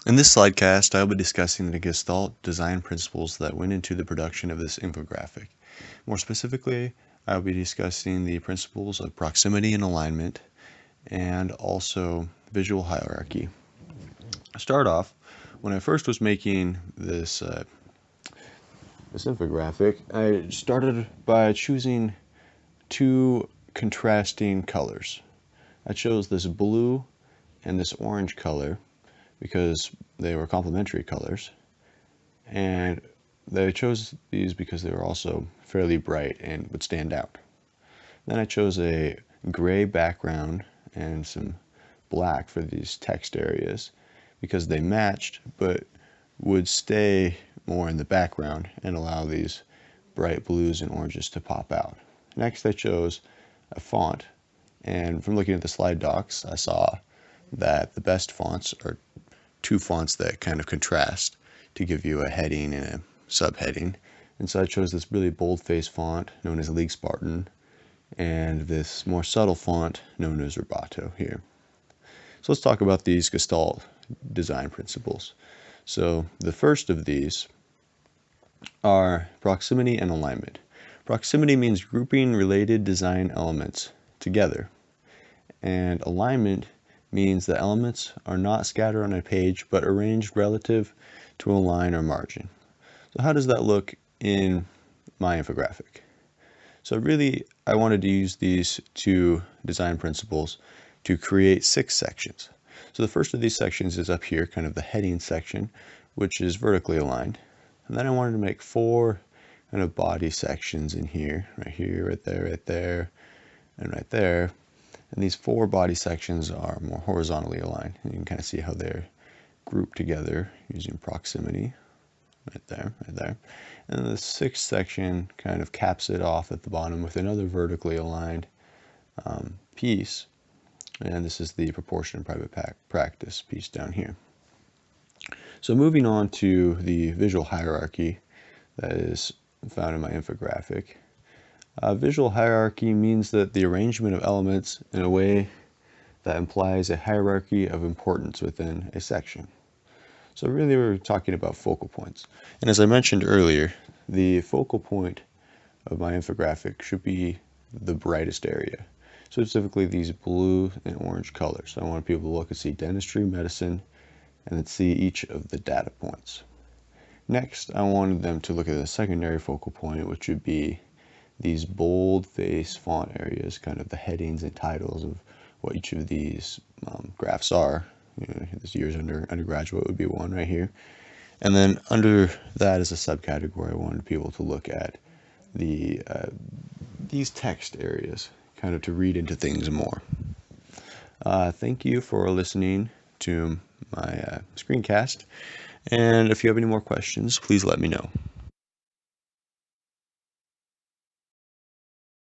In this slidecast, I will be discussing the Gestalt design principles that went into the production of this infographic. More specifically, I will be discussing the principles of proximity and alignment, and also visual hierarchy. To start off, when I first was making this infographic, I started by choosing two contrasting colors. I chose this blue and this orange color because they were complementary colors, and I chose these because they were also fairly bright and would stand out. Then I chose a gray background and some black for these text areas because they matched but would stay more in the background and allow these bright blues and oranges to pop out. Next I chose a font, and from looking at the slide docs I saw that the best fonts are two fonts that kind of contrast to give you a heading and a subheading. And so I chose this really bold-faced font known as League Spartan and this more subtle font known as Rubato here. So let's talk about these Gestalt design principles. So the first of these are proximity and alignment. Proximity means grouping related design elements together, and alignment means the elements are not scattered on a page but arranged relative to a line or margin. So how does that look in my infographic? So really I wanted to use these two design principles to create 6 sections. So the first of these sections is up here, kind of the heading section, which is vertically aligned. And then I wanted to make 4 kind of body sections in here, right here, right there, and right there. And these 4 body sections are more horizontally aligned. And you can kind of see how they're grouped together using proximity. Right there. And then the 6th section kind of caps it off at the bottom with another vertically aligned piece. And this is the proportion in private practice piece down here. So moving on to the visual hierarchy that is found in my infographic. Visual hierarchy means that the arrangement of elements in a way that implies a hierarchy of importance within a section. So really we're talking about focal points. And as I mentioned earlier, the focal point of my infographic should be the brightest area. So specifically these blue and orange colors. I want people to look and see dentistry, medicine, and then see each of the data points. Next, I wanted them to look at the secondary focal point, which would be these bold-faced font areas, kind of the headings and titles of what each of these graphs are. This year's undergraduate would be one right here. And then under that as a subcategory, I wanted people to look at these text areas, kind of to read into things more. Thank you for listening to my screencast. And if you have any more questions, please let me know.